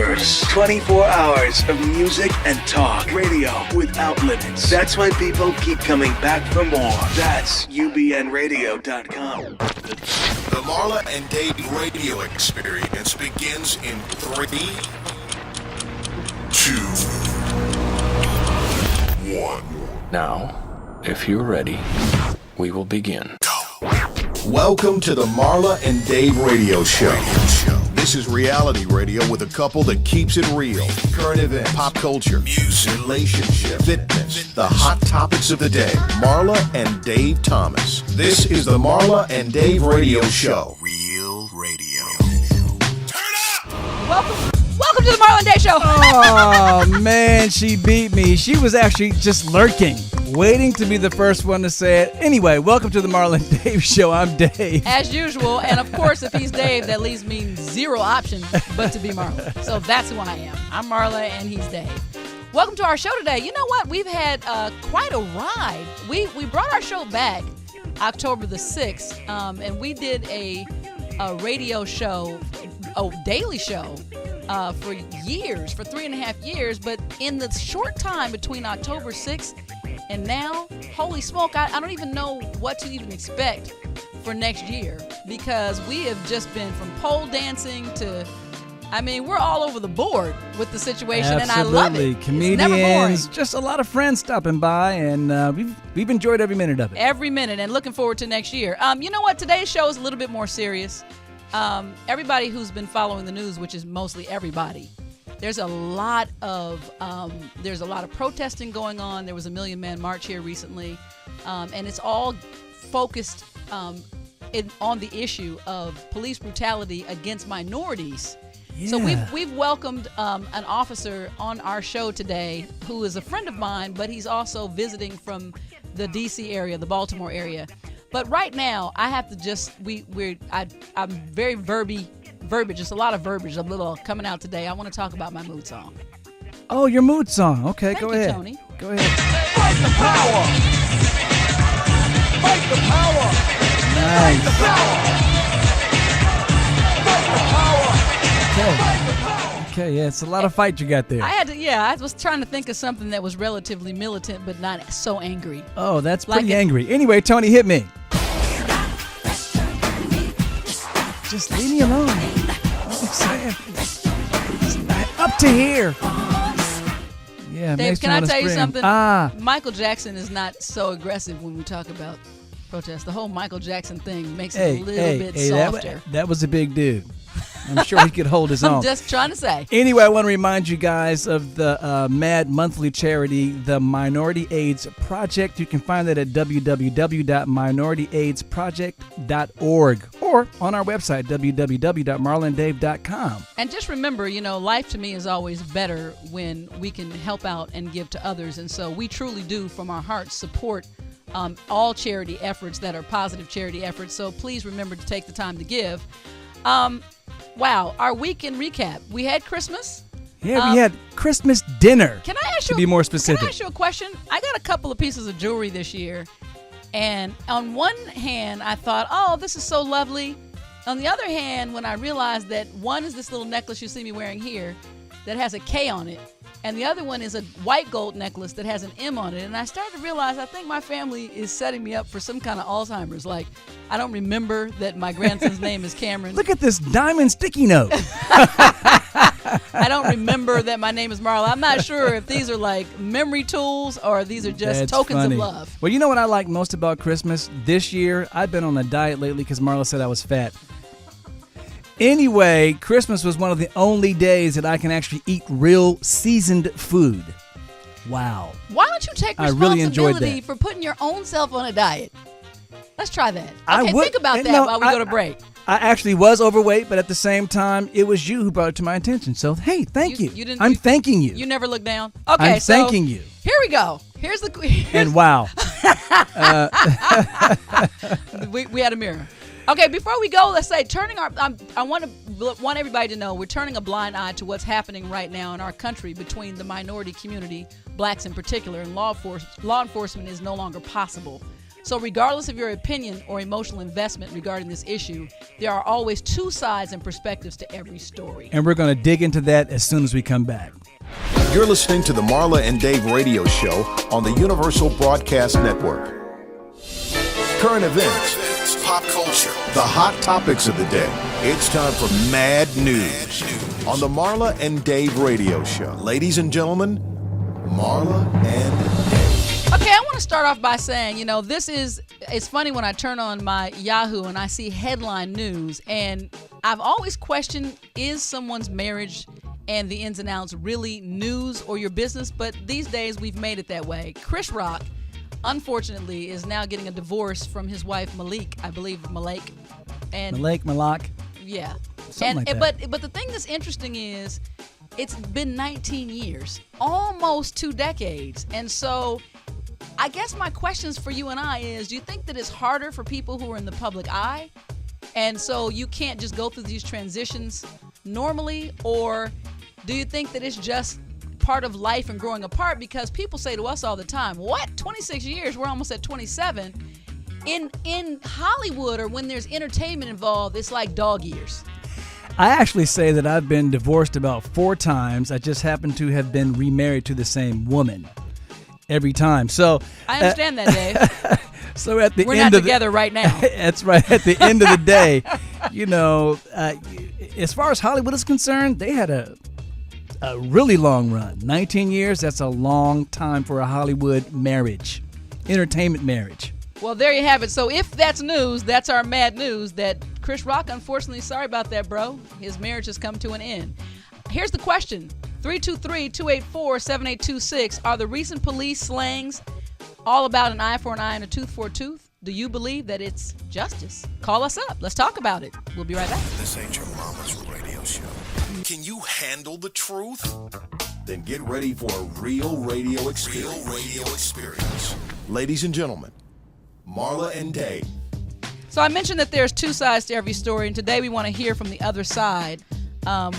universe. 24 hours of music and talk. Radio without limits. That's why people keep coming back for more. That's ubnradio.com. The Marla and Dave radio experience begins in 3, 2, 1. Now, if you're ready, we will begin. Welcome to the Marla and Dave radio show. This is reality radio with a couple that keeps it real. Current events, pop culture, music, relationships, fitness, the hot topics of the day. Marla and Dave Thomas. This is the Marla and Dave radio show. Real radio. Turn up! Welcome to the Marla and Dave show. Oh, man, she beat me. She was actually just lurking, waiting to be the first one to say it. Anyway, welcome to the Marla and Dave show. I'm Dave. As usual, and of course, if he's Dave, that leaves me zero option but to be Marla. So that's who I am. I'm Marla, and he's Dave. Welcome to our show today. You know what? We've had quite a ride. We brought our show back October the 6th, and we did a radio show, a daily show, for years, for 3.5 years. But in the short time between October 6th and now, holy smoke, I don't even know what to even expect for next year, because we have just been from pole dancing to, we're all over the board with the situation. Absolutely. And I love it. Comedians, it's never boring. Just a lot of friends stopping by, and we've enjoyed every minute of it. Every minute, and looking forward to next year. You know what? Today's show is a little bit more serious. Everybody who's been following the news, which is mostly everybody, there's a lot of protesting going on. There was a Million Man March here recently, and it's all focused on the issue of police brutality against minorities. Yeah. So we've welcomed an officer on our show today who is a friend of mine, but he's also visiting from the D.C. area, the Baltimore area. But right now, I have to just I'm very verbiage, just a lot of verbiage, a little coming out today. I want to talk about my mood song. Oh, your mood song. Okay, Thank go you, ahead. Tony. Go ahead. Fight the power! Fight the power! Nice. Okay, yeah, it's a lot of fight you got there. I was trying to think of something that was relatively militant, but not so angry. Oh, that's pretty angry. Anyway, Tony, hit me. Just leave me alone. I'm saying. Up to here. Yeah, Dave, can I tell you something? Ah. Michael Jackson is not so aggressive when we talk about protests. The whole Michael Jackson thing makes it a little bit softer. That was a big dude. I'm sure he could hold his own. I'm just trying to say. Anyway, I want to remind you guys of the MAD monthly charity, the Minority AIDS Project. You can find that at www.minorityaidsproject.org or on our website, www.marlandave.com. And just remember, life to me is always better when we can help out and give to others. And so we truly do, from our hearts, support all charity efforts that are positive charity efforts. So please remember to take the time to give. Wow, our weekend recap. We had Christmas. Yeah, we had Christmas dinner. Can I ask you? To be more specific. Can I ask you a question? I got a couple of pieces of jewelry this year, and on one hand, I thought, oh, this is so lovely. On the other hand, when I realized that one is this little necklace you see me wearing here that has a K on it, and the other one is a white gold necklace that has an M on it. And I started to realize I think my family is setting me up for some kind of Alzheimer's. Like, I don't remember that my grandson's name is Cameron. Look at this diamond sticky note. I don't remember that my name is Marla. I'm not sure if these are like memory tools or these are just tokens of love. Well, you know what I like most about Christmas? This year, I've been on a diet lately because Marla said I was fat. Anyway, Christmas was one of the only days that I can actually eat real seasoned food. Wow. Why don't you take responsibility responsibility for putting your own self on a diet? Let's try that. Okay, think about that while we go to break. I actually was overweight, but at the same time, it was you who brought it to my attention. So, hey, thank you. I'm thanking you. You never look down? Okay, I'm thanking you. Here we go. Here's the... And wow. We had a mirror. Okay, before we go, let's say I want everybody to know we're turning a blind eye to what's happening right now in our country between the minority community, blacks in particular, and law enforcement is no longer possible. So regardless of your opinion or emotional investment regarding this issue, there are always two sides and perspectives to every story. And we're going to dig into that as soon as we come back. You're listening to the Marla and Dave radio show on the Universal Broadcast Network. Current events, pop culture, the hot topics of the day. It's time for Mad News on the Marla and Dave radio show. Ladies and gentlemen, Marla and Dave. Okay, I want to start off by saying, it's funny when I turn on my Yahoo and I see headline news, and I've always questioned, is someone's marriage and the ins and outs really news or your business? But these days we've made it that way. Chris Rock, unfortunately, is now getting a divorce from his wife Malak. And Malak. Yeah. Something like that. But the thing that's interesting is it's been 19 years, almost 2 decades. And so I guess my questions for you and I is, do you think that it's harder for people who are in the public eye? And so you can't just go through these transitions normally? Or do you think that it's just part of life and growing apart? Because people say to us all the time, what, 26 years? We're almost at 27. In Hollywood, or when there's entertainment involved, it's like dog years. I actually say that I've been divorced about 4 times. I just happen to have been remarried to the same woman every time. So I understand that, Dave. So at the We're end not of together right now. That's right. At the end of the day, as far as Hollywood is concerned, they had a really long run. 19 years, that's a long time for a Hollywood marriage, entertainment marriage. Well, there you have it. So if that's news, that's our mad news, that Chris Rock, unfortunately, sorry about that, bro. His marriage has come to an end. Here's the question. 323-284-7826. Are the recent police slangs all about an eye for an eye and a tooth for a tooth? Do you believe that it's justice? Call us up. Let's talk about it. We'll be right back. This ain't your mama's radio show. Can you handle the truth? Then get ready for a real radio experience. Ladies and gentlemen, Marla and Dave. So I mentioned that there's 2 sides to every story, and today we want to hear from the other side.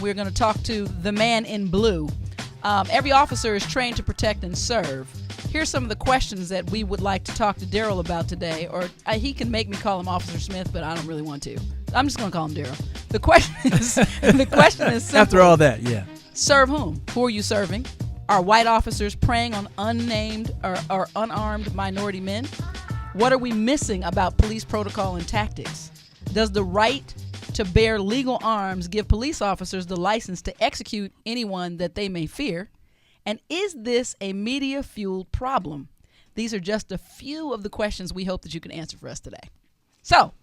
We're going to talk to the man in blue. Every officer is trained to protect and serve. Here's some of the questions that we would like to talk to Daryl about today, or he can make me call him Officer Smith, but I don't really want to. I'm just going to call him Daryl. The question is simple. After all that, yeah. Serve whom? Who are you serving? Are white officers preying on unnamed or unarmed minority men? What are we missing about police protocol and tactics? Does the right to bear legal arms give police officers the license to execute anyone that they may fear? And is this a media-fueled problem? These are just a few of the questions we hope that you can answer for us today. So,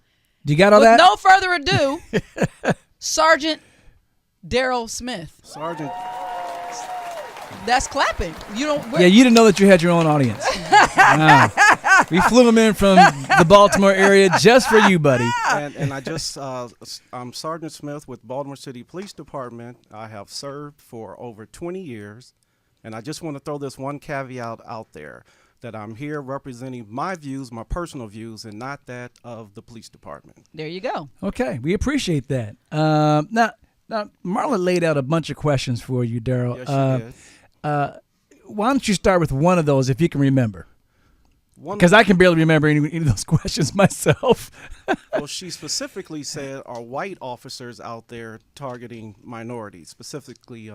you got all with that? no further ado, Sergeant Daryl Smith. Sergeant. That's clapping. You didn't know that you had your own audience. Wow. We flew him in from the Baltimore area just for you, buddy. And I'm Sergeant Smith with Baltimore City Police Department. I have served for over 20 years. And I just want to throw this one caveat out there, that I'm here representing my views, my personal views, and not that of the police department. There you go. Okay, we appreciate that. Now, Marla laid out a bunch of questions for you, Daryl. Yes, she did. Why don't you start with one of those if you can remember? Because I can barely remember any of those questions myself. Well, she specifically said, are white officers out there targeting minorities, specifically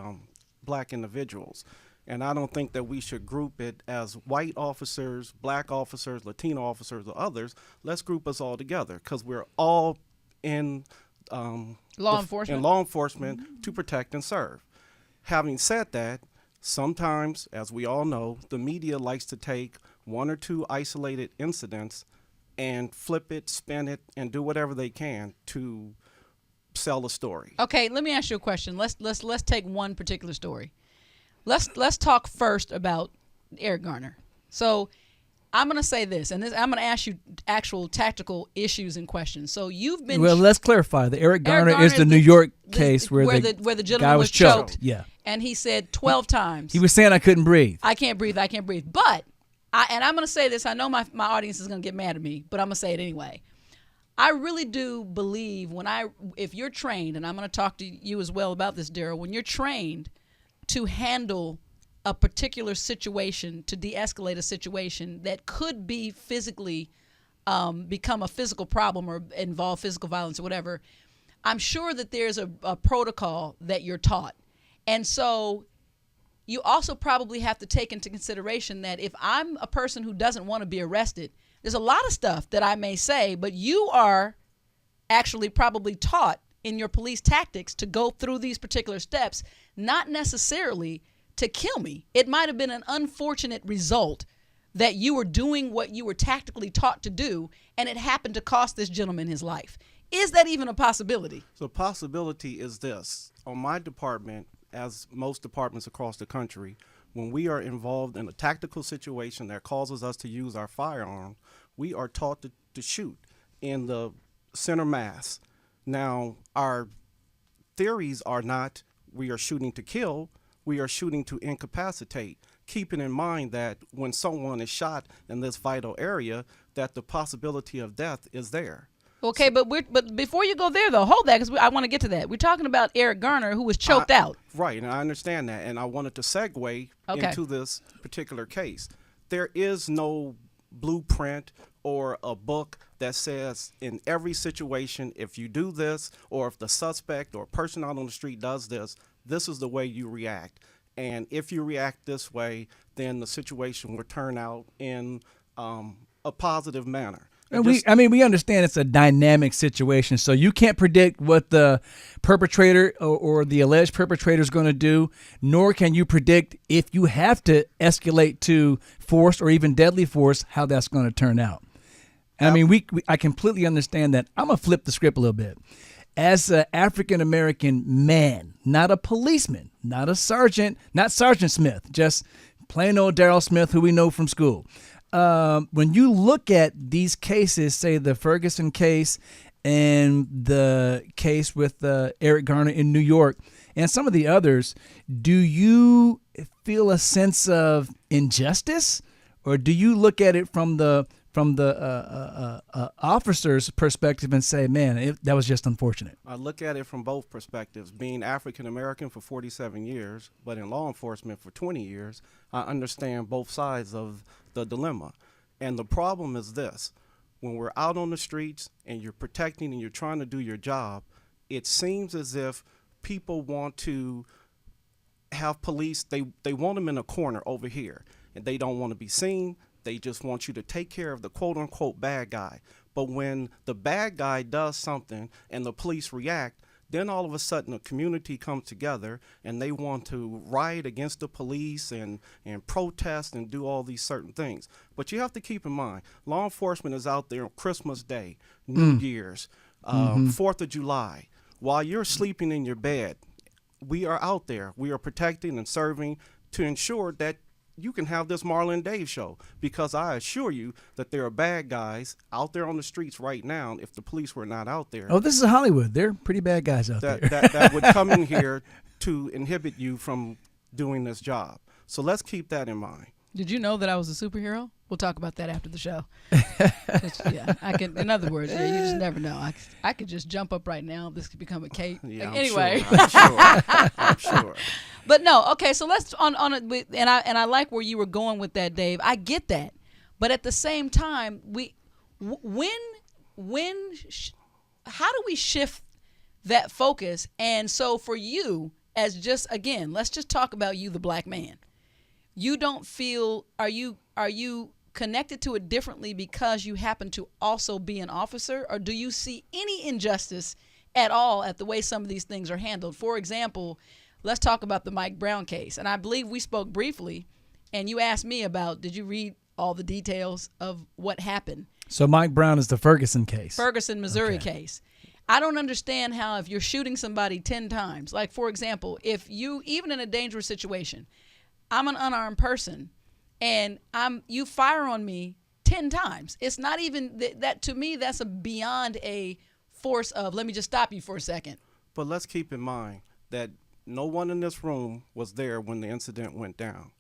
black individuals? And I don't think that we should group it as white officers, black officers, Latino officers, or others. Let's group us all together, because we're all in law enforcement mm-hmm. to protect and serve. Having said that, sometimes, as we all know, the media likes to take 1 or 2 isolated incidents and flip it, spin it, and do whatever they can to sell a story. Okay, let me ask you a question. Let's take one particular story. Let's talk first about Eric Garner. So I'm going to say this, and I'm going to ask you actual tactical issues and questions. So you've been... Well, let's clarify. The Eric Garner is the New York case where the gentleman guy was choked. Yeah. And he said 12 times. He was saying, I couldn't breathe. I can't breathe. But, and I'm going to say this. I know my audience is going to get mad at me, but I'm going to say it anyway. I really do believe if you're trained, and I'm going to talk to you as well about this, Daryl, when you're trained to handle a particular situation, to de-escalate a situation that could be physically become a physical problem or involve physical violence or whatever, I'm sure that there's a protocol that you're taught. And so you also probably have to take into consideration that if I'm a person who doesn't want to be arrested, there's a lot of stuff that I may say, but you are actually probably taught in your police tactics to go through these particular steps, not necessarily to kill me. It might have been an unfortunate result that you were doing what you were tactically taught to do, and it happened to cost this gentleman his life. Is that even a possibility? So possibility is this. On my department, as most departments across the country, when we are involved in a tactical situation that causes us to use our firearm, we are taught to shoot in the center mass. Now, our theories are not we are shooting to kill, we are shooting to incapacitate, keeping in mind that when someone is shot in this vital area, that the possibility of death is there. Okay, but before you go there, though, hold that, because I want to get to that. We're talking about Eric Garner, who was choked out. Right, and I understand that, and I wanted to segue into this particular case. There is no blueprint or a book that says in every situation, if you do this, or if the suspect or person out on the street does this, this is the way you react. And if you react this way, then the situation will turn out in a positive manner. And we understand it's a dynamic situation, so you can't predict what the perpetrator or the alleged perpetrator is going to do, nor can you predict if you have to escalate to force or even deadly force, how that's going to turn out. And I mean, I completely understand that. I'm going to flip the script a little bit. As an African-American man, not a policeman, not a sergeant, not Sergeant Smith, just plain old Daryl Smith, who we know from school. When you look at these cases, say the Ferguson case and the case with Eric Garner in New York and some of the others, do you feel a sense of injustice, or do you look at it from the officer's perspective and say, man, that was just unfortunate? I look at it from both perspectives. Being African American for 47 years, but in law enforcement for 20 years, I understand both sides of the dilemma. And the problem is this: when we're out on the streets and you're protecting and you're trying to do your job, it seems as if people want to have police, they want them in a corner over here, and they don't want to be seen. They just want you to take care of the quote-unquote bad guy. But when the bad guy does something and the police react, then all of a sudden a community comes together and they want to riot against the police and protest and do all these certain things. But you have to keep in mind, law enforcement is out there on Christmas Day, New Year's, 4th of July. While you're sleeping in your bed, we are out there. We are protecting and serving to ensure that you can have this Marla and Dave show, because I assure you that there are bad guys out there on the streets right now. If the police were not out there, oh, this is Hollywood. They're pretty bad guys out there. that would come in here to inhibit you from doing this job. So let's keep that in mind. Did you know that I was a superhero? We'll talk about that after the show. Yeah, I can. In other words, yeah, you just never know. I could just jump up right now. This could become a cape. Yeah, anyway, I'm sure. But no, okay. So let's on it. And I like where you were going with that, Dave. I get that, but at the same time, how do we shift that focus? And so for you, as just again, let's just talk about you, the black man. You don't feel, are you connected to it differently because you happen to also be an officer, or do you see any injustice at all at the way some of these things are handled? For example, let's talk about the Mike Brown case. And I believe we spoke briefly, and you asked me about, did you read all the details of what happened? So Mike Brown is the Ferguson case. Ferguson, Missouri case. I don't understand how, if you're shooting somebody 10 times, like for example, if you, even in a dangerous situation, I'm an unarmed person, and you fire on me 10 times. It's not even that to me. That's beyond a force of, let me just stop you for a second. But let's keep in mind that no one in this room was there when the incident went down.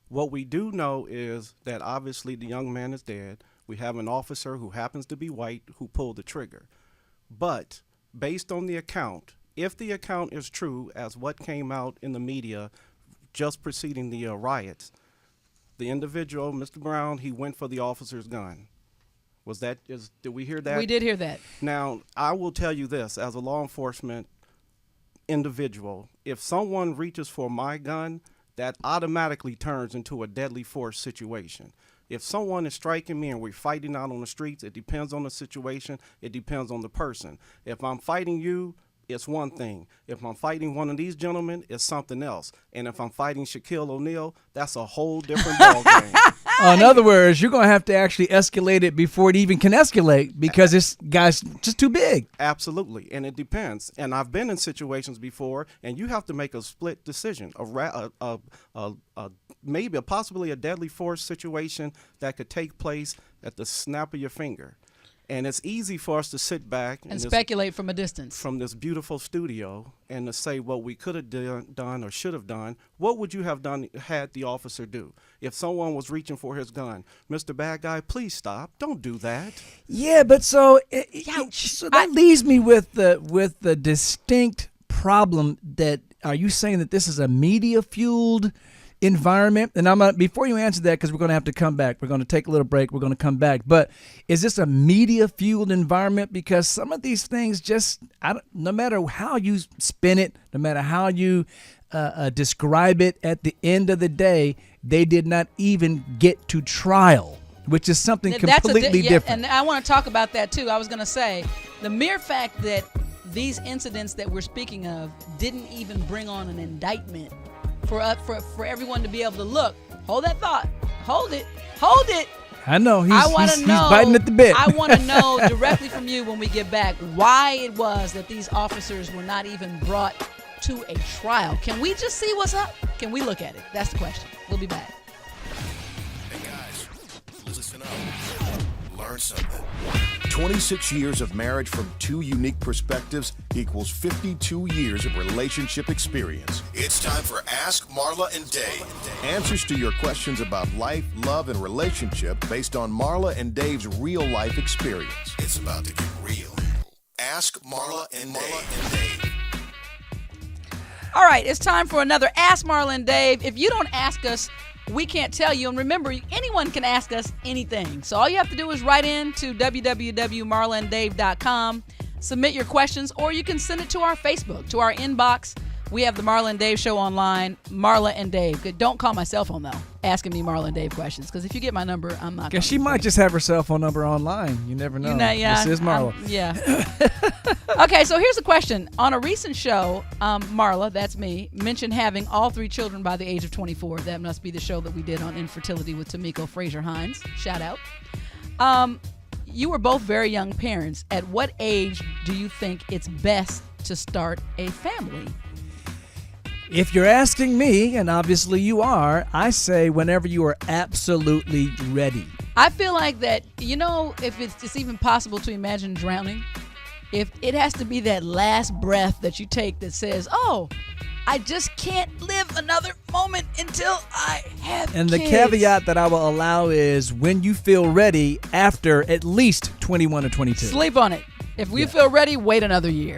What we do know is that obviously the young man is dead. We have an officer who happens to be white who pulled the trigger. But based on the account, if the account is true as what came out in the media just preceding the riots, the individual, Mr. Brown, he went for the officer's gun. Did we hear that? We did hear that. Now, I will tell you this, as a law enforcement individual, if someone reaches for my gun, that automatically turns into a deadly force situation. If someone is striking me and we're fighting out on the streets, it depends on the situation. It depends on the person. If I'm fighting you, it's one thing. If I'm fighting one of these gentlemen, it's something else. And if I'm fighting Shaquille O'Neal, that's a whole different ballgame. In other words, you're going to have to actually escalate it before it even can escalate because this guy's just too big. Absolutely, and it depends. And I've been in situations before, and you have to make a split decision, maybe possibly a deadly force situation that could take place at the snap of your finger. And it's easy for us to sit back and speculate from a distance. From this beautiful studio and to say what we could have done or should have done. What would you have done had the officer do? If someone was reaching for his gun, Mr. Bad Guy, please stop. Don't do that. Yeah, but so that leaves me with the distinct problem that, are you saying that this is a media-fueled environment? And before you answer that, because we're going to have to come back, we're going to take a little break, we're going to come back, but is this a media fueled environment? Because some of these things just, no matter how you spin it, no matter how you describe it, at the end of the day, they did not even get to trial, which is something completely different. And I want to talk about that too. I was going to say, the mere fact that these incidents that we're speaking of didn't even bring on an indictment for everyone to be able to look. Hold that thought. Hold it. I know he's biting at the bit. I want to know directly from you when we get back why it was that these officers were not even brought to a trial. Can we just see what's up? Can we look at it? That's the question. We'll be back. Hey guys, listen up. Learn something. 26 years of marriage from two unique perspectives equals 52 years of relationship experience. It's time for Ask Marla and Dave. Answers to your questions about life, love, and relationship based on Marla and Dave's real-life experience. It's about to get real. Ask Marla and Dave. All right, it's time for another Ask Marla and Dave. If you don't ask us, we can't tell you. And remember, anyone can ask us anything. So all you have to do is write in to www.marlanddave.com, submit your questions, or you can send it to our Facebook, to our inbox. We have the Marla and Dave show online, Marla and Dave. Don't call my cell phone, though, asking me Marla and Dave questions, because if you get my number, I'm not going to. Because she might just have her cell phone number online. You never know. Yeah, this is Marla. Okay, so here's a question. On a recent show, Marla, that's me, mentioned having all 3 children by the age of 24. That must be the show that we did on infertility with Tamiko Fraser-Hines. Shout out. You were both very young parents. At what age do you think it's best to start a family? If you're asking me, and obviously you are, I say whenever you are absolutely ready. I feel like that, if it's even possible to imagine drowning, if it has to be that last breath that you take that says, oh, I just can't live another moment until I have And kids. The caveat that I will allow is when you feel ready after at least 21 or 22. Sleep on it. If we feel ready, wait another year.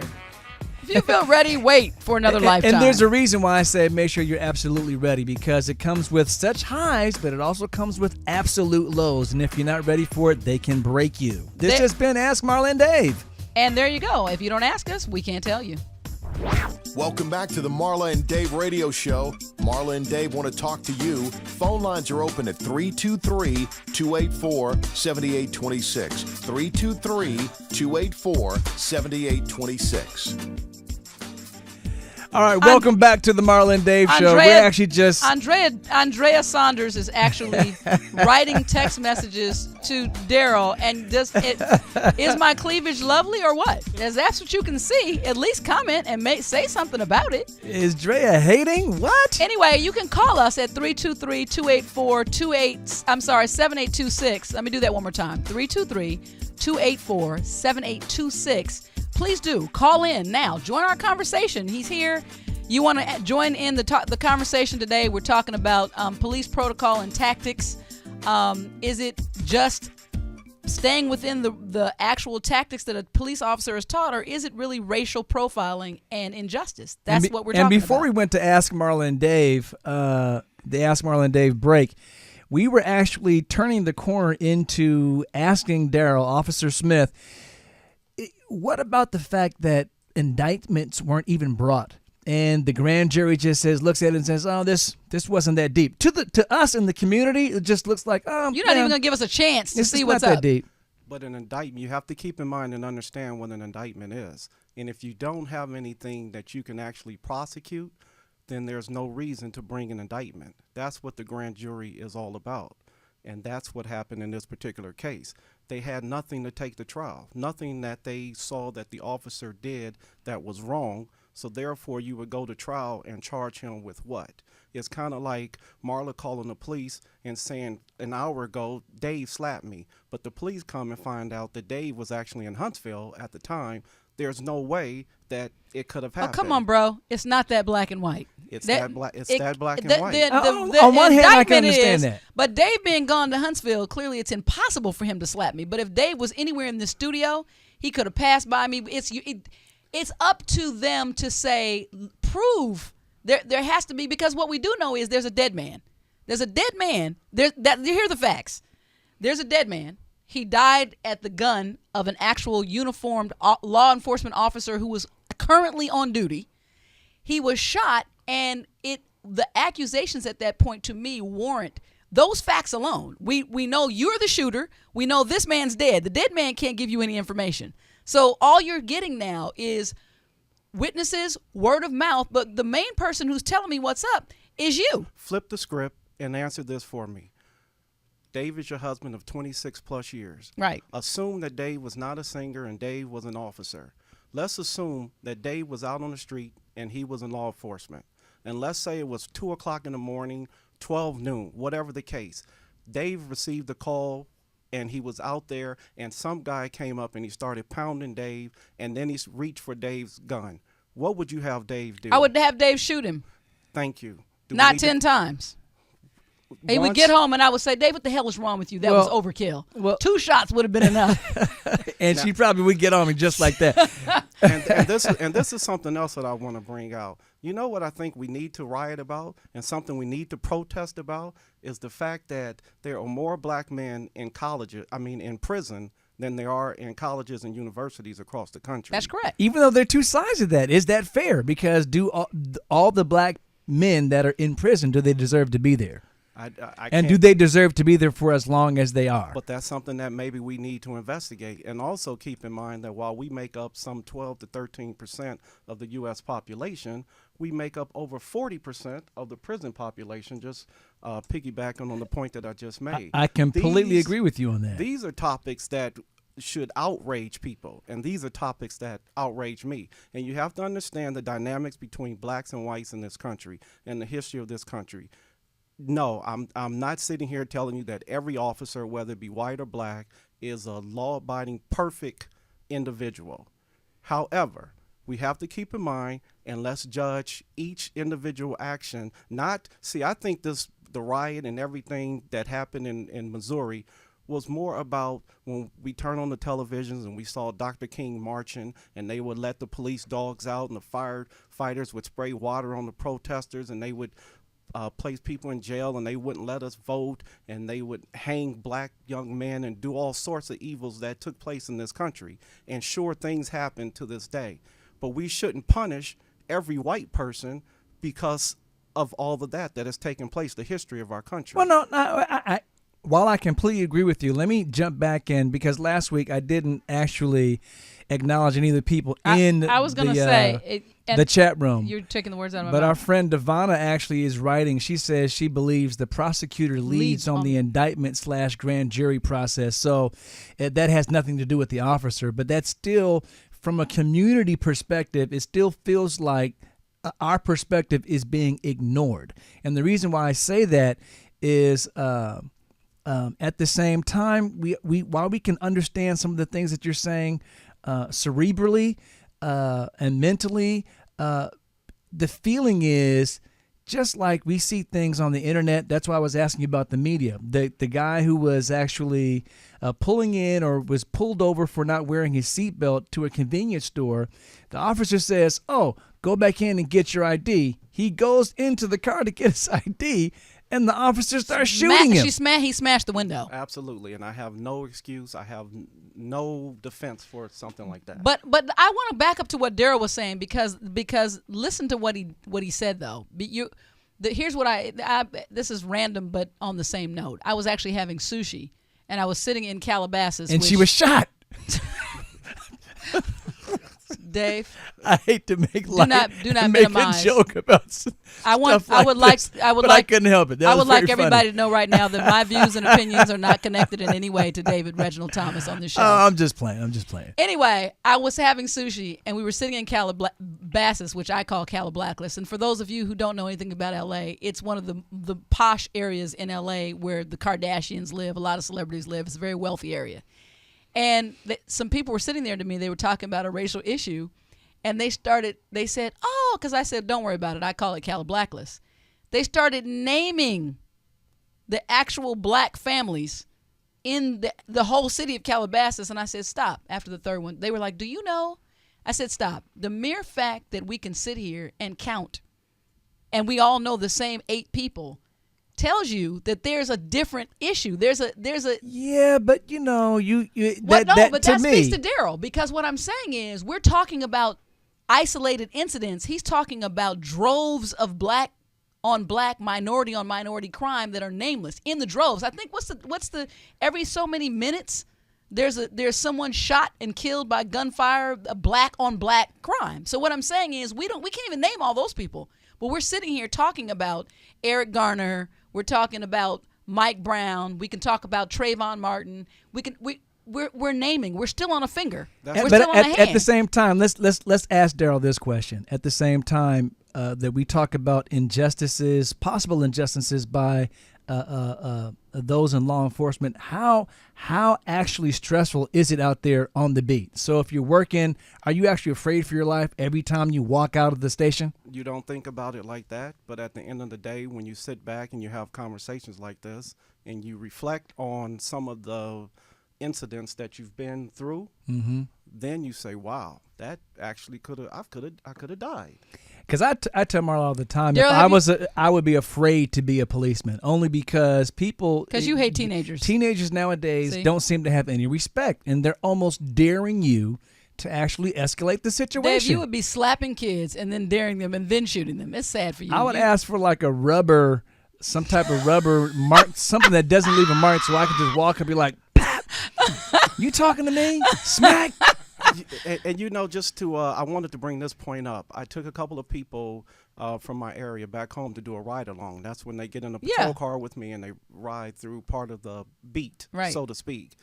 If you feel ready, wait for another lifetime. And there's a reason why I say make sure you're absolutely ready, because it comes with such highs, but it also comes with absolute lows. And if you're not ready for it, they can break you. This has been Ask Marla and Dave. And there you go. If you don't ask us, we can't tell you. Welcome back to the Marla and Dave radio show. Marla and Dave want to talk to you. Phone lines are open at 323-284-7826. 323-284-7826. All right, welcome back to the Marla and Dave show. We're actually just... Andrea Saunders is actually writing text messages to Daryl. And is my cleavage lovely or what? As that's what you can see. At least comment and say something about it. Is Drea hating? What? Anyway, you can call us at 323-284-7826. Let me do that one more time. 323-284-7826. Please do call in now. Join our conversation. He's here. You want to join in the conversation today? We're talking about police protocol and tactics. Is it just staying within the actual tactics that a police officer is taught, or is it really racial profiling and injustice? That's what we're talking about. And before we went to Ask Marla and Dave, the Ask Marla and Dave break, we were actually turning the corner into asking Daryl, Officer Smith, what about the fact that indictments weren't even brought? And the grand jury just looks at it and says, "Oh, this wasn't that deep." To us in the community, it just looks like, "Oh, you're not even gonna give us a chance to see what's not up." That deep. But an indictment, you have to keep in mind and understand what an indictment is. And if you don't have anything that you can actually prosecute, then there's no reason to bring an indictment. That's what the grand jury is all about. And that's what happened in this particular case. They had nothing to take to trial, nothing that they saw that the officer did that was wrong. So therefore, you would go to trial and charge him with what? It's kind of like Marla calling the police and saying, an hour ago, Dave slapped me. But the police come and find out that Dave was actually in Huntsville at the time. There's no way that it could have happened. Oh, come on, bro. It's not that black and white. It's that black and white. On one hand, I can understand that. But Dave being gone to Huntsville, clearly it's impossible for him to slap me. But if Dave was anywhere in the studio, he could have passed by me. It's up to them to say, prove. There has to be, because what we do know is there's a dead man. There's a dead man. Here are the facts. There's a dead man. He died at the gun of an actual uniformed law enforcement officer who was currently on duty. He was shot, and the accusations at that point to me warrant those facts alone. We know you're the shooter. We know this man's dead. The dead man can't give you any information. So all you're getting now is witnesses, word of mouth, but the main person who's telling me what's up is you. Flip the script and answer this for me. Dave is your husband of 26 plus years. Right. Assume that Dave was not a singer and Dave was an officer. Let's assume that Dave was out on the street and he was in law enforcement. And let's say it was 2 o'clock in the morning, 12 noon, whatever the case. Dave received a call and he was out there and some guy came up and he started pounding Dave and then he reached for Dave's gun. What would you have Dave do? I would have Dave shoot him. Thank you. Not 10 times. He would get home and I would say, Dave, what the hell is wrong with you? That was overkill. Well, 2 shots would have been enough. And she probably would get on me just like that. and this is something else that I want to bring out. You know what I think we need to riot about and something we need to protest about is the fact that there are more black men in in prison than there are in colleges and universities across the country. That's correct. Even though there are two sides of that, is that fair? Because do all the black men that are in prison, do they deserve to be there? And do they deserve to be there for as long as they are? But that's something that maybe we need to investigate. And also keep in mind that while we make up some 12 to 13% of the U.S. population, we make up over 40% of the prison population, just piggybacking on the point that I just made. I completely agree with you on that. These are topics that should outrage people, and these are topics that outrage me. And you have to understand the dynamics between blacks and whites in this country and the history of this country. No, I'm not sitting here telling you that every officer, whether it be white or black, is a law-abiding, perfect individual. However, we have to keep in mind, and let's judge each individual action. I think the riot and everything that happened in Missouri was more about when we turn on the televisions and we saw Dr. King marching and they would let the police dogs out and the firefighters would spray water on the protesters and they would place people in jail and they wouldn't let us vote and they would hang black young men and do all sorts of evils that took place in this country. And sure, things happen to this day, but we shouldn't punish every white person because of all of that has taken place, the history of our country. Well, no, while I completely agree with you, let me jump back in because last week I didn't actually acknowledge any of the people in I was going to say the chat room. You're taking the words out of my mouth. But our friend Devonna actually is writing. She says she believes the prosecutor leads on the indictment / grand jury process. So that has nothing to do with the officer. But that's still, from a community perspective, it still feels like our perspective is being ignored. And the reason why I say that is at the same time, while we can understand some of the things that you're saying cerebrally and mentally, the feeling is just like we see things on the internet. That's why I was asking you about the media. The guy who was actually pulling in or was pulled over for not wearing his seatbelt to a convenience store, the officer says, "Oh, go back in and get your ID." He goes into the car to get his ID. And the officer started shooting him. He smashed the window. Absolutely, and I have no excuse. I have no defense for something like that. But I want to back up to what Daryl was saying because listen to what he said though. Here's what this is random, but on the same note, I was actually having sushi, and I was sitting in Calabasas, and she was shot. Dave, I hate to make do not minimize. A joke about stuff I like I couldn't help it. I would like everybody to know right now that my views and opinions are not connected in any way to David Reginald Thomas on this show. Oh, I'm just playing. Anyway, I was having sushi, and we were sitting in Calabasas, which I call Calabasas. And for those of you who don't know anything about L.A., it's one of the posh areas in L.A. where the Kardashians live. A lot of celebrities live. It's a very wealthy area. And some people were sitting there to me. They were talking about a racial issue, and they said, oh, because I said, don't worry about it. I call it Calabasas. They started naming the actual black families in the whole city of Calabasas, and I said, stop. After the third one, they were like, do you know? I said, stop. The mere fact that we can sit here and count, and we all know the same 8 people, tells you that there's a different issue. There's a yeah, but you know that speaks to Daryl, because what I'm saying is we're talking about isolated incidents. He's talking about droves of black on black, minority on minority crime that are nameless in the droves. I think what's the every so many minutes there's someone shot and killed by gunfire, a black on black crime. So what I'm saying is we can't even name all those people. But we're sitting here talking about Eric Garner. We're talking about Mike Brown. We can talk about Trayvon Martin. We're naming. We're still on a finger. We're still on a hand. At the same time, let's ask Daryl this question. At the same time that we talk about possible injustices by those in law enforcement, how actually stressful is it out there on the beat? So if you're working, are you actually afraid for your life every time you walk out of the station? You don't think about it like that, but at the end of the day, when you sit back and you have conversations like this and you reflect on some of the incidents that you've been through, then you say, wow, that actually I could have died. Because I tell Marla all the time, I would be afraid to be a policeman, only because because you hate teenagers. Teenagers nowadays don't seem to have any respect, and they're almost daring you to actually escalate the situation. Dave, you would be slapping kids and then daring them and then shooting them. It's sad for you. I would ask for like some type of rubber mark, something that doesn't leave a mark, so I could just walk and be like, "Pap! You talking to me? Smack!" And you know, just to I wanted to bring this point up. I took a couple of people from my area back home to do a ride along. That's when they get in a patrol car with me and they ride through part of the beat, so to speak.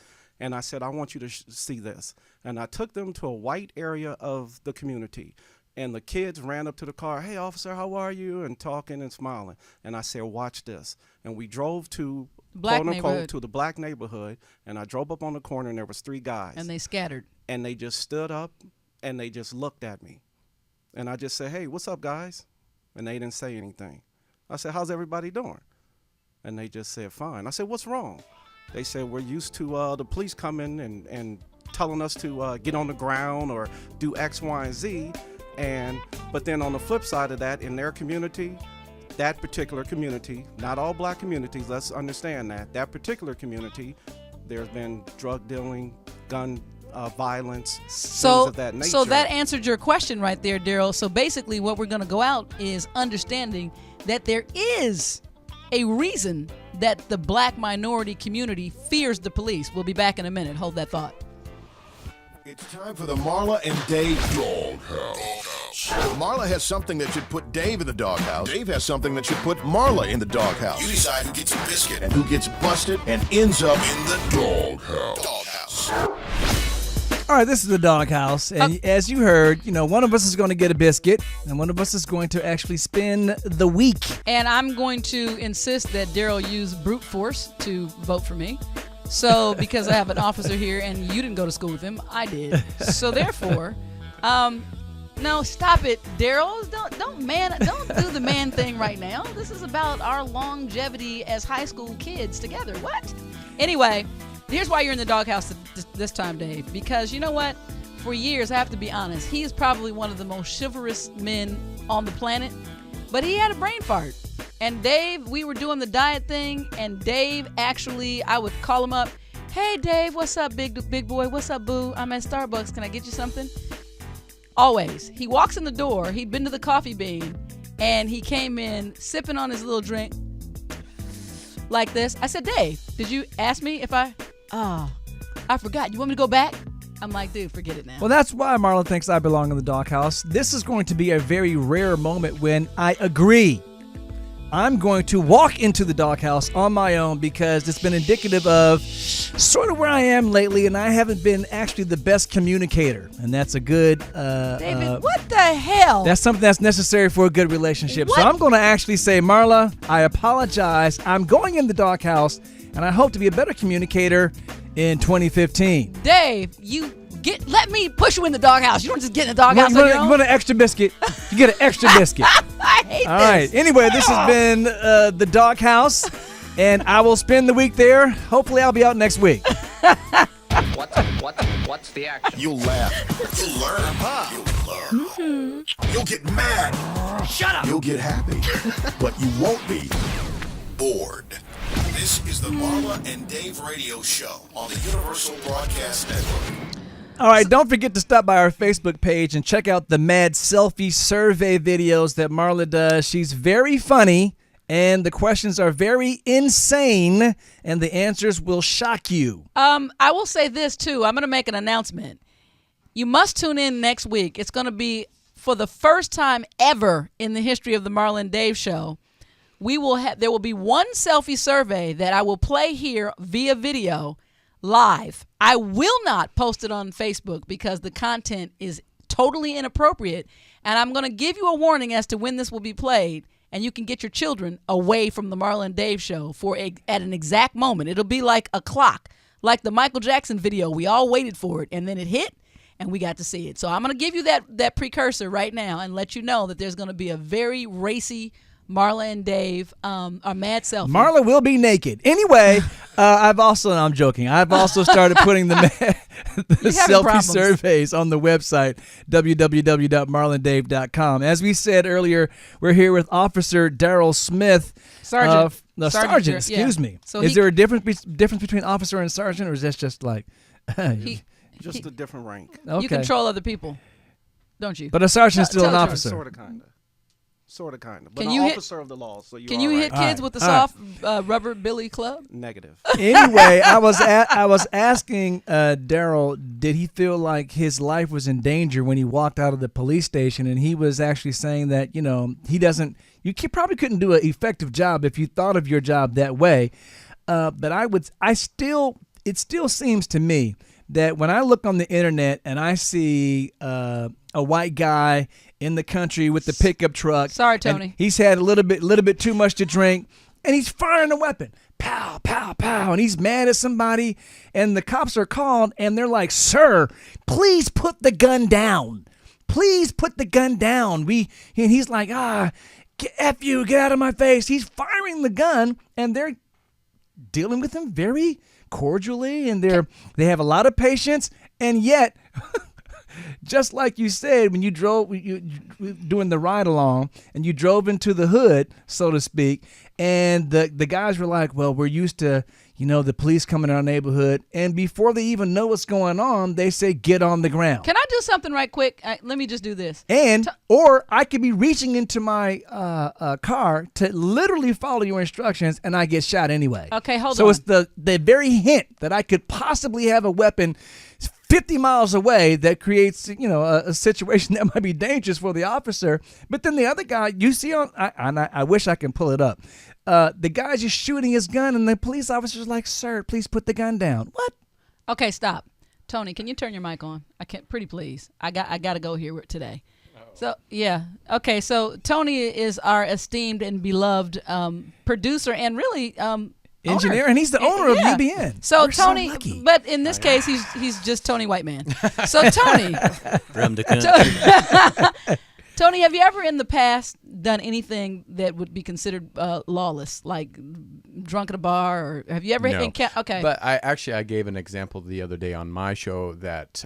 And I said, I want you to see this. And I took them to a white area of the community. And the kids ran up to the car, hey, officer, how are you? And talking and smiling. And I said, watch this. And we drove to, quote unquote, to the black neighborhood. And I drove up on the corner, and there was 3 guys. And they scattered. And they just stood up, and they just looked at me. And I just said, hey, what's up, guys? And they didn't say anything. I said, how's everybody doing? And they just said, fine. I said, what's wrong? They said, we're used to the police coming and telling us to get on the ground or do X, Y, and Z. But then on the flip side of that, in their community, that particular community, not all black communities, let's understand that particular community, there's been drug dealing, gun violence, things of that nature. So that answered your question right there, Daryl. So basically what we're going to go out is understanding that there is a reason that the black minority community fears the police. We'll be back in a minute. Hold that thought. It's time for the Marla and Dave Doghouse. Marla has something that should put Dave in the doghouse. Dave has something that should put Marla in the doghouse. You decide who gets a biscuit and who gets busted and ends up in the doghouse. All right, this is the doghouse, and as you heard, one of us is going to get a biscuit, and one of us is going to actually spend the week. And I'm going to insist that Daryl use brute force to vote for me. So, because I have an officer here, and you didn't go to school with him, I did. So therefore, no, stop it, Daryl. Don't do the man thing right now. This is about our longevity as high school kids together. What? Anyway. Here's why you're in the doghouse this time, Dave. Because you know what? For years, I have to be honest, he is probably one of the most chivalrous men on the planet. But he had a brain fart. And Dave, we were doing the diet thing, and Dave actually, I would call him up. Hey, Dave, what's up, big boy? What's up, boo? I'm at Starbucks. Can I get you something? Always. He walks in the door. He'd been to the Coffee Bean, and he came in sipping on his little drink like this. I said, Dave, did you ask me if I forgot. You want me to go back? I'm like, dude, forget it now. Well, that's why Marla thinks I belong in the doghouse. This is going to be a very rare moment when I agree. I'm going to walk into the doghouse on my own because it's been indicative of sort of where I am lately, and I haven't been actually the best communicator. And that's a good... David, what the hell? That's something that's necessary for a good relationship. What? So I'm going to actually say, Marla, I apologize. I'm going in the doghouse, and I hope to be a better communicator in 2015. Dave, let me push you in the doghouse. You don't just get in the doghouse on your own. You want an extra biscuit? You get an extra biscuit. I hate All this. right. Anyway, this has been the doghouse, and I will spend the week there. Hopefully, I'll be out next week. What's the action? You'll laugh. You'll learn. You'll learn. You'll get mad. Shut up. You'll get happy. But you won't be bored. This is the Marla and Dave radio show on the Universal Broadcast Network. All right, don't forget to stop by our Facebook page and check out the Mad Selfie Survey videos that Marla does. She's very funny, and the questions are very insane, and the answers will shock you. I will say this, too. I'm going to make an announcement. You must tune in next week. It's going to be, for the first time ever in the history of the Marla and Dave show, there will be one selfie survey that I will play here via video live. I will not post it on Facebook because the content is totally inappropriate, and I'm going to give you a warning as to when this will be played, and you can get your children away from the Marla and Dave show at an exact moment. It'll be like a clock, like the Michael Jackson video. We all waited for it, and then it hit, and we got to see it. So I'm going to give you that precursor right now and let you know that there's going to be a very racy Marla and Dave are mad selfie. Marla will be naked. Anyway, I'm joking. I've also started putting the selfie problems. surveys on the website, www.marlandave.com. As we said earlier, we're here with Officer Daryl Smith. Sergeant. Sergeant, excuse me. So is there a difference between officer and sergeant, or is that just like... Just a different rank. Okay. You control other people, don't you? But a sergeant is still an tell the officer. Sort of, kind of. But Can an you officer of the law, so Can you hit kids with the soft rubber billy club? Negative. Anyway, I was asking Daryl, did he feel like his life was in danger when he walked out of the police station? And he was actually saying that, you probably couldn't do an effective job if you thought of your job that way. But it still seems to me that when I look on the internet and I see a white guy in the country with the pickup truck. Sorry, Tony. And he's had a little bit too much to drink, and he's firing a weapon. Pow, pow, pow. And he's mad at somebody, and the cops are called, and they're like, "Sir, please put the gun down. Please put the gun down." And he's like, F you, get out of my face. He's firing the gun, and they're dealing with him very cordially, and they have a lot of patience, and yet... Just like you said, when you drove, doing the ride along, and you drove into the hood, so to speak, and the guys were like, "Well, we're used to, the police coming in our neighborhood," and before they even know what's going on, they say, "Get on the ground." Can I do something right quick? Let me just do this. Or I could be reaching into my car to literally follow your instructions, and I get shot anyway. Okay, hold on. So it's the very hint that I could possibly have a weapon 50 miles away that creates, a situation that might be dangerous for the officer. But then the other guy, you see I wish I can pull it up. The guy's just shooting his gun, and the police officer's like, "Sir, please put the gun down." What? Okay, stop. Tony, can you turn your mic on? I can't. Pretty please. I got to go here today. So yeah. Okay. So Tony is our esteemed and beloved producer and really engineer, owner. And he's the owner of UBN. So We're Tony, lucky. but in this case, he's just Tony White Man. So Tony, From the country. Tony, have you ever in the past done anything that would be considered lawless, like drunk at a bar, or have you ever? No. Okay. But I gave an example the other day on my show that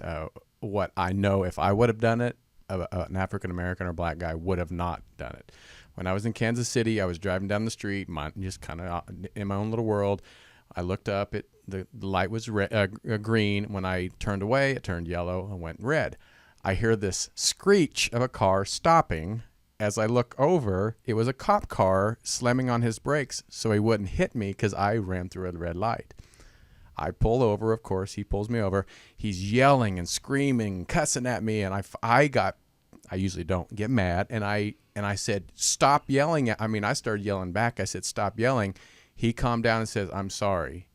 what I know if I would have done it, an African American or black guy would have not done it. When I was in Kansas City, I was driving down the street, just kind of in my own little world. I looked up, the light was green. When I turned away, it turned yellow and went red. I hear this screech of a car stopping. As I look over, it was a cop car slamming on his brakes so he wouldn't hit me because I ran through a red light. I pull over, of course. He pulls me over. He's yelling and screaming, cussing at me, and I usually don't get mad, and I said, stop yelling. I started yelling back. I said, stop yelling. He calmed down and says, I'm sorry.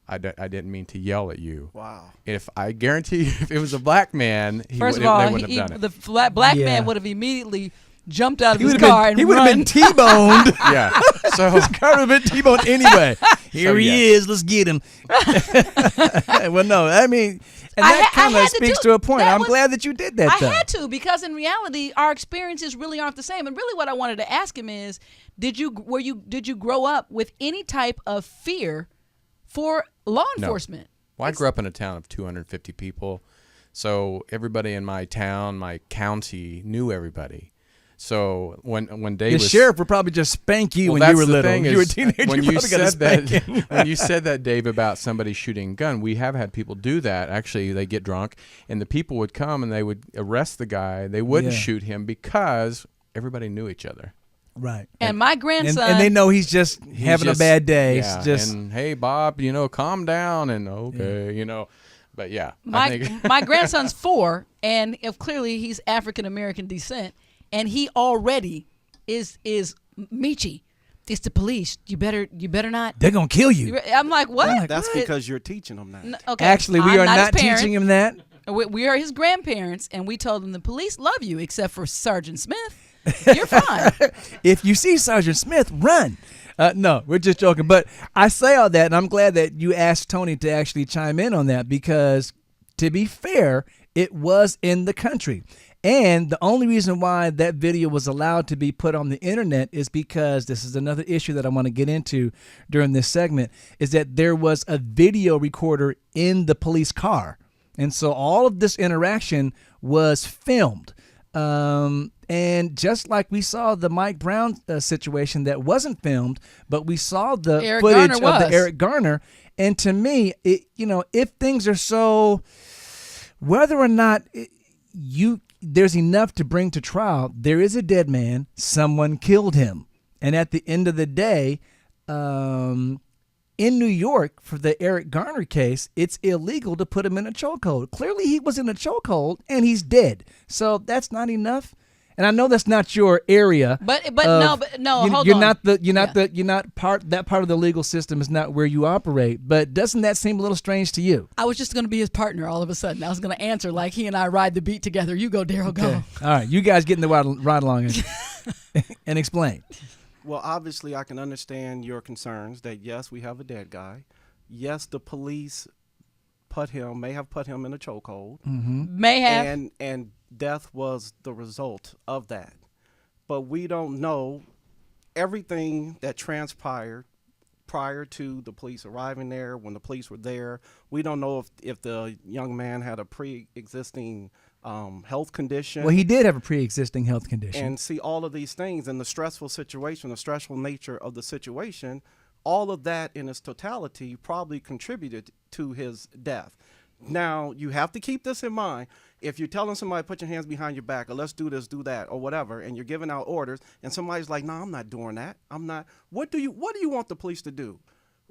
I didn't mean to yell at you. Wow. I guarantee you, if it was a black man, they wouldn't have done it. The black man would have immediately jumped out of his car and he would have been T-boned. Yeah. So his car would have been T-boned anyway. Here he is. Let's get him. Well, no, and that kind of speaks to a point. I'm glad that you did that, though. I had to, because in reality, our experiences really aren't the same. And really what I wanted to ask him is, did you grow up with any type of fear for law enforcement? Well, I grew up in a town of 250 people. So everybody in my town, my county, knew everybody. So when Dave the sheriff would probably just spank you when you were little. You were a teenager. When you said that, when you said that, Dave, about somebody shooting a gun, we have had people do that. Actually, they get drunk, and the people would come and they would arrest the guy. They wouldn't shoot him because everybody knew each other. Right. And my grandson, and they know he's just having a bad day. Yeah, and hey, Bob, calm down, and okay, But yeah, my grandson's 4, and clearly he's African American descent. And he already is Michi. It's the police. You better not. They're gonna kill you. I'm like, what? That's because you're teaching them that. Okay. Actually, we are not teaching him that. We are his grandparents, and we told him the police love you, except for Sergeant Smith. You're fine. If you see Sergeant Smith, run. No, we're just joking. But I say all that, and I'm glad that you asked Tony to actually chime in on that because, to be fair, it was in the country. And the only reason why that video was allowed to be put on the internet is because this is another issue that I want to get into during this segment, is that there was a video recorder in the police car. And so all of this interaction was filmed. And just like we saw the Mike Brown situation that wasn't filmed, but we saw the footage of the Eric Garner. And to me, if things are so, whether or not there's enough to bring to trial, there is a dead man, someone killed him. And at the end of the day, in New York, for the Eric Garner case, it's illegal to put him in a chokehold. Clearly he was in a chokehold and he's dead. So that's not enough. And I know that's not your area. But no, hold you're on. That part of the legal system is not where you operate. But doesn't that seem a little strange to you? I was just going to be his partner all of a sudden. I was going to answer like he and I ride the beat together. You go, Daryl, go. All right, you guys get in the ride along and explain. Well, obviously, I can understand your concerns that, yes, we have a dead guy. Yes, the police may have put him in a chokehold. Mm-hmm. May have. And death was the result of that. But we don't know everything that transpired prior to the police arriving there, when the police were there. We don't know if the young man had a pre-existing health condition. Well, he did have a pre-existing health condition. And see, all of these things and the stressful situation, the stressful nature of the situation, all of that in its totality probably contributed to his death. Now, you have to keep this in mind. If you're telling somebody, put your hands behind your back, or let's do this, do that, or whatever, and you're giving out orders, and somebody's like, no, I'm not doing that. I'm not. What do you want the police to do?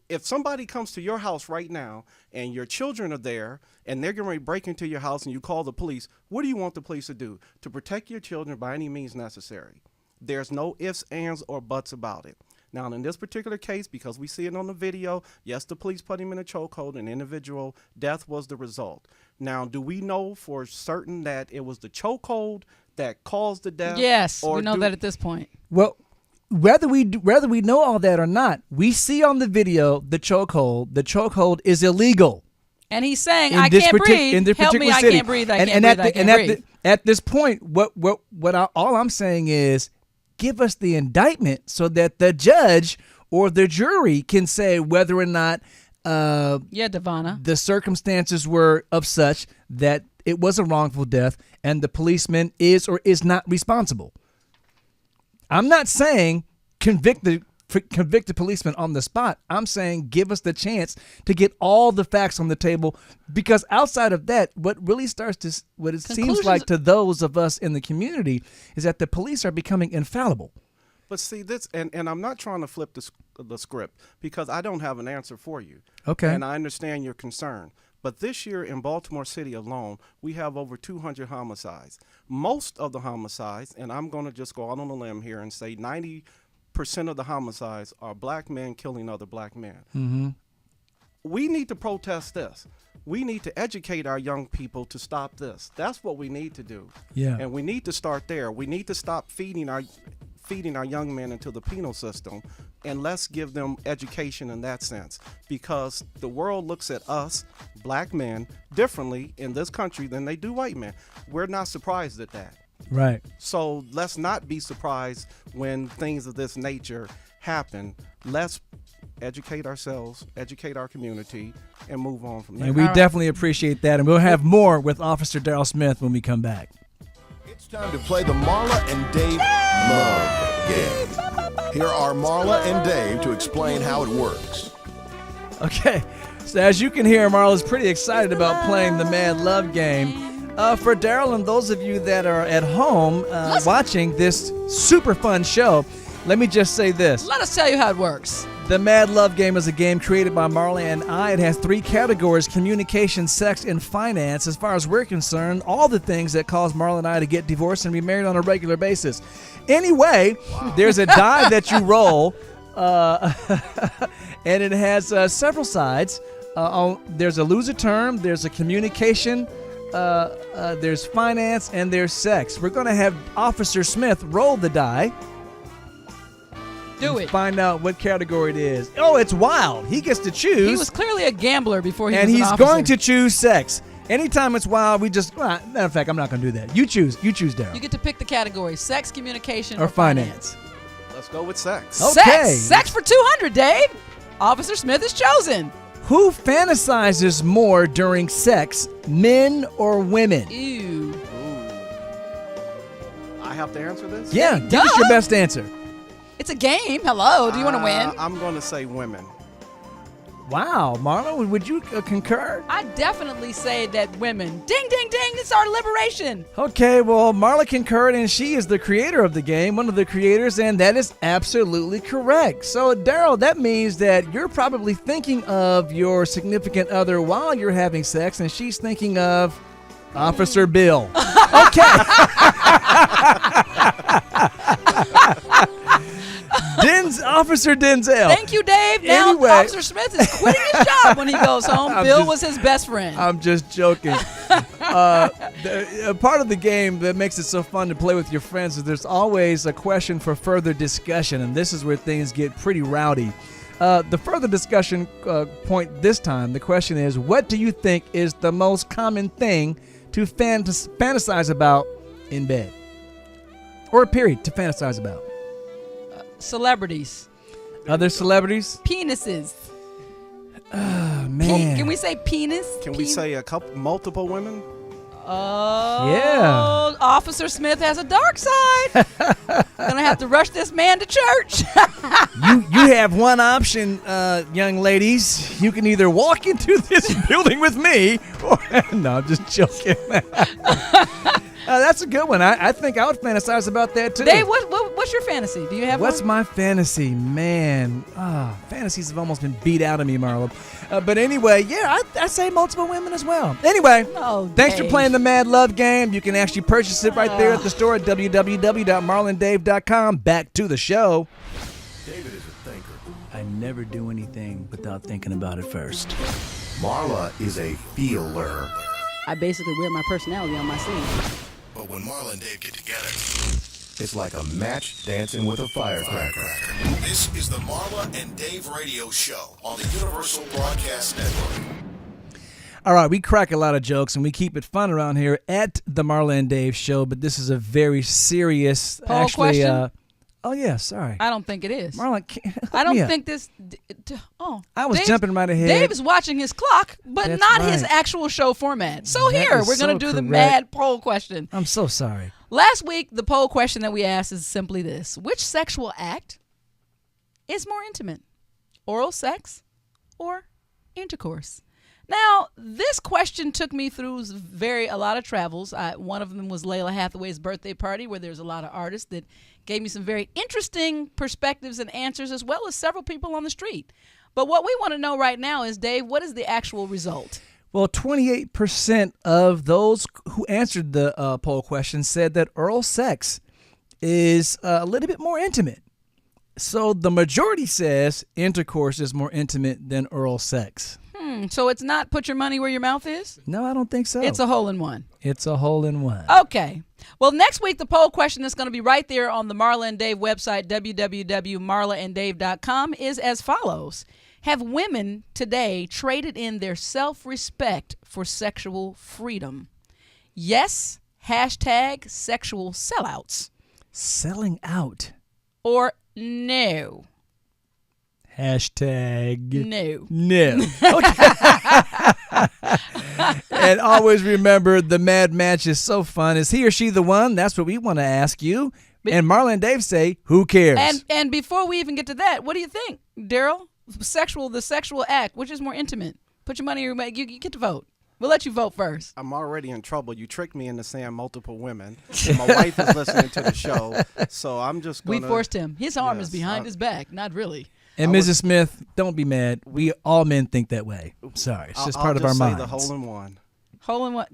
If somebody comes to your house right now, and your children are there, and they're getting ready to break into your house, and you call the police, what do you want the police to do? To protect your children by any means necessary. There's no ifs, ands, or buts about it. Now, in this particular case, because we see it on the video, yes, the police put him in a chokehold, and individual death was the result. Now, do we know for certain that it was the chokehold that caused the death? Yes, we know that at this point. Well, whether we know all that or not, we see on the video the chokehold. The chokehold is illegal. And he's saying, I can't breathe. Help me, I can't breathe. I can't breathe. At this point, all I'm saying is, give us the indictment so that the judge or the jury can say whether or not Devonna, the circumstances were of such that it was a wrongful death and the policeman is or is not responsible. I'm not saying convict the policeman on the spot. I'm saying give us the chance to get all the facts on the table, because outside of that, what it seems like to those of us in the community is that the police are becoming infallible. But see this, and I'm not trying to flip the script, because I don't have an answer for you. Okay. And I understand your concern. But this year in Baltimore City alone, we have over 200 homicides. Most of the homicides, and I'm going to just go out on a limb here and say 90% of the homicides are black men killing other black men. Mm-hmm. We need to protest this. We need to educate our young people to stop this. That's what we need to do. Yeah. And we need to start there. We need to stop feeding our young men into the penal system, and let's give them education in that sense, because the world looks at us, black men, differently in this country than they do white men. We're not surprised at that. Right. So let's not be surprised when things of this nature happen. Let's educate ourselves, educate our community, and move on from there. And we definitely appreciate that. And we'll have more with Officer Daryl Smith when we come back. It's time to play the Marla and Dave Love Game. Here are Marla and Dave to explain how it works. Okay. So as you can hear, Marla's pretty excited about playing the Mad Love Game. For Daryl and those of you that are at home watching this super fun show, let me just say this. Let us tell you how it works. The Mad Love Game is a game created by Marla and I. It has 3 categories: communication, sex, and finance. As far as we're concerned, all the things that cause Marla and I to get divorced and be married on a regular basis. Anyway, there's a die that you roll, and it has several sides. There's a loser term, there's a communication, there's finance, and there's sex. We're going to have Officer Smith roll the die. Do it. Find out what category it is. Oh, it's wild. He gets to choose. He was clearly a gambler before he was and an he's officer. going to choose sex. Anytime it's wild, we just... Well, matter of fact, I'm not going to do that. You choose, Daryl. You get to pick the category: sex, communication, or finance. Let's go with sex. Okay. Sex for 200, Dave. Officer Smith is chosen. Who fantasizes more during sex, men or women? Ew. I have to answer this? Yeah, give us your best answer. It's a game. Hello. Do you want to win? I'm going to say women. Wow, Marla, would you concur? I definitely say that women. Ding, ding, ding. It's our liberation. Okay, well, Marla concurred, and she is the creator of the game, one of the creators, and that is absolutely correct. So, Daryl, that means that you're probably thinking of your significant other while you're having sex, and she's thinking of Officer Bill. Okay. Officer Denzel. Thank you, Dave. Now Anyway. Officer Smith is quitting his job when he goes home. Bill was his best friend. I'm just joking. Part of the game that makes it so fun to play with your friends is there's always a question for further discussion, and this is where things get pretty rowdy. The further discussion point this time, the question is, what do you think is the most common thing to fantasize about in bed? Or period, to fantasize about. Celebrities. Other celebrities? Penises. Oh, man. Can we say penis? Can we say multiple women? Oh, yeah. Officer Smith has a dark side. Gonna have to rush this man to church. You have one option, young ladies. You can either walk into this building with me, or no, I'm just joking. That's a good one. I think I would fantasize about that too. Dave, what's your fantasy? Do you have What's one? my fantasy? Man, fantasies have almost been beat out of me, Marla. But anyway, yeah, I say multiple women as well. Anyway, thanks for playing the Mad Love Game. You can actually purchase it right there at the store at www.marlanddave.com. Back to the show. David is a thinker. I never do anything without thinking about it first. Marla is a feeler. I basically wear my personality on my sleeve. But when Marla and Dave get together, it's like a match dancing with a firecracker. This is the Marla and Dave radio show on the Universal Broadcast Network. All right, we crack a lot of jokes and we keep it fun around here at the Marla and Dave show, but this is a very serious, Poll question? Oh yeah, sorry. I don't think it is. Marla, I don't think this. I was jumping right ahead. Dave is watching his clock, but That's not right. his actual show format. So That here is we're going so to do the correct. mad poll question. I'm so sorry. Last week, the poll question that we asked is simply this. Which sexual act is more intimate? Oral sex or intercourse? Now, this question took me through a lot of travels. One of them was Layla Hathaway's birthday party, where there's a lot of artists that gave me some very interesting perspectives and answers, as well as several people on the street. But what we want to know right now is, Dave, what is the actual result? Well, 28% of those who answered the poll question said that oral sex is a little bit more intimate. So the majority says intercourse is more intimate than oral sex. So it's not put your money where your mouth is? No, I don't think so. It's a hole in one. It's a hole in one. Okay. Well, next week, the poll question that's going to be right there on the Marla and Dave website, www.marlaanddave.com, is as follows. Have women today traded in their self-respect for sexual freedom? Yes, hashtag sexual sellouts. Selling out. Or no. Hashtag no. No. Okay. And always remember, the mad match is so fun. Is he or she the one? That's what we want to ask you. And Marla and Dave say, who cares? And before we even get to that, what do you think, Daryl? The sexual act, which is more intimate? Put your money in your you get to vote. We'll let you vote first. I'm already in trouble. You tricked me into saying multiple women. My wife is listening to the show, so I'm just going to... We forced him. His arm is behind his back. Not really. And Mrs. Smith, don't be mad. We all men think that way. Sorry. It's just part of our minds. I'll just say the hole in one. Hole in one.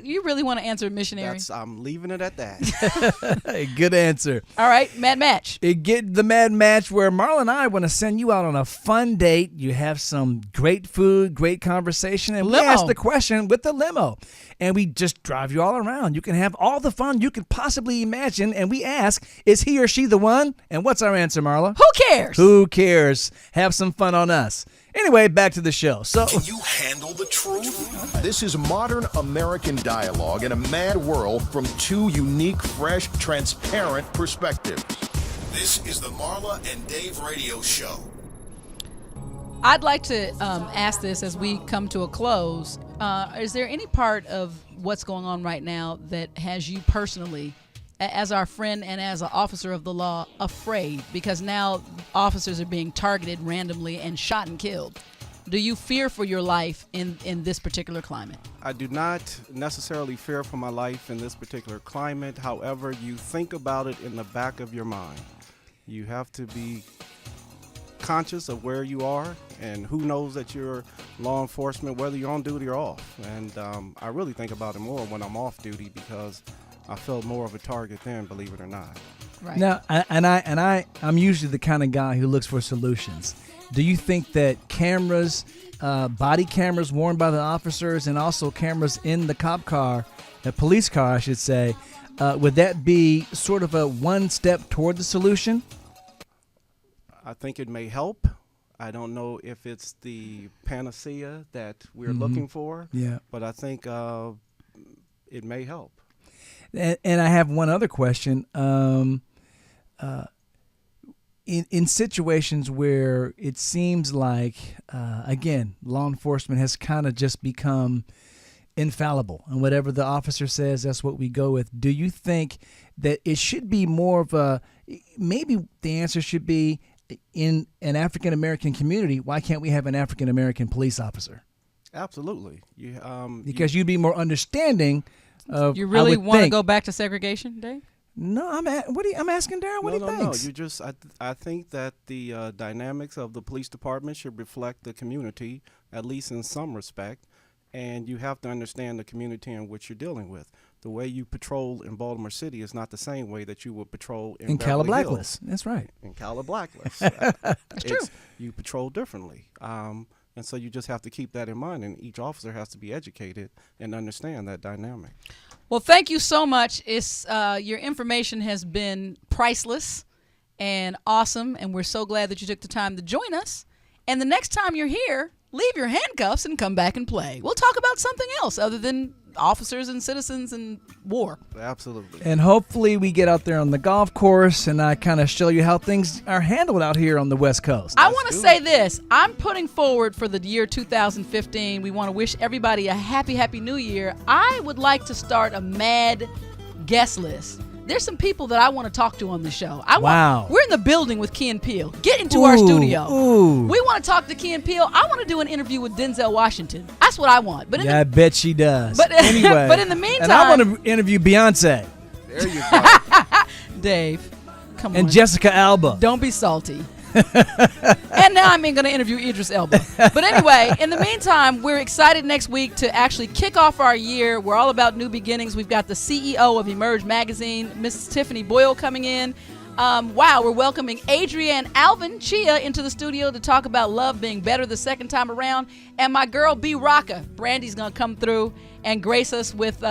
You really want to answer missionary? I'm leaving it at that. Good answer. All right, mad match. Get the mad match where Marla and I want to send you out on a fun date. You have some great food, great conversation, and we ask the question with the limo. And we just drive you all around. You can have all the fun you could possibly imagine. And we ask, is he or she the one? And what's our answer, Marla? Who cares? Who cares? Have some fun on us. Anyway, back to the show. So, can you handle the truth? This is modern American dialogue in a mad world from two unique, fresh, transparent perspectives. This is the Marla and Dave radio show. I'd like to ask this as we come to a close. Is there any part of what's going on right now that has you personally, as our friend and as an officer of the law, afraid? Because now officers are being targeted randomly and shot and killed. Do you fear for your life in this particular climate? I do not necessarily fear for my life in this particular climate. However, you think about it in the back of your mind. You have to be conscious of where you are and who knows that you're law enforcement, whether you're on duty or off. And I really think about it more when I'm off duty, because I feel more of a target then, believe it or not. Right. Now, I'm usually the kind of guy who looks for solutions. Do you think that cameras, body cameras worn by the officers, and also cameras in the cop car, the police car, I should say, would that be sort of a one step toward the solution? I think it may help. I don't know if it's the panacea that we're looking for. Yeah. But I think it may help. And I have one other question. In situations where it seems like, again, law enforcement has kind of just become infallible, and whatever the officer says, that's what we go with. Do you think that it should be more of a, maybe the answer should be, in an African-American community, why can't we have an African-American police officer? Absolutely. Because you'd be more understanding of, you really want to go back to segregation, Dave? No, I'm asking Daryl what he thinks. No. You just, I think that the dynamics of the police department should reflect the community, at least in some respect, and you have to understand the community in which you're dealing with. The way you patrol in Baltimore City is not the same way that you would patrol in Beverly Blacklist. Hills. That's right. In Cala Blacklist. That's true. You patrol differently. And so you just have to keep that in mind, and each officer has to be educated and understand that dynamic. Well, thank you so much. It's your information has been priceless and awesome, and we're so glad that you took the time to join us. And the next time you're here, leave your handcuffs and come back and play. We'll talk about something else other than officers and citizens and war. Absolutely. And hopefully we get out there on the golf course and I kind of show you how things are handled out here on the West Coast. I want to say this. I'm putting forward for the year 2015. We want to wish everybody a happy, happy new year. I would like to start a mad guest list. There's some people that I want to talk to on the show. Wow. We're in the building with Key and Peele. Get into our studio. Ooh. We want to talk to Key and Peele. I want to do an interview with Denzel Washington. That's what I want. But I bet she does. But anyway, but in the meantime, and I want to interview Beyonce There you go. Dave, come on. and Jessica Alba. Don't be salty. And now I'm going to interview Idris Elba. But anyway, in the meantime, we're excited next week to actually kick off our year. We're all about new beginnings. We've got the CEO of Emerge Magazine, Miss Tiffany Boyle, coming in. Wow, we're welcoming Adrienne Alvin Chia into the studio to talk about love being better the second time around. And my girl, B. Rocca, Brandy's going to come through and grace us with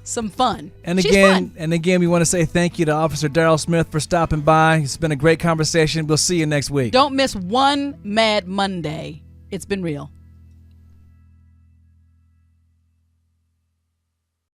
some fun. And She's again, fun. we want to say thank you to Officer Daryl Smith for stopping by. It's been a great conversation. We'll see you next week. Don't miss one Mad Monday. It's been real.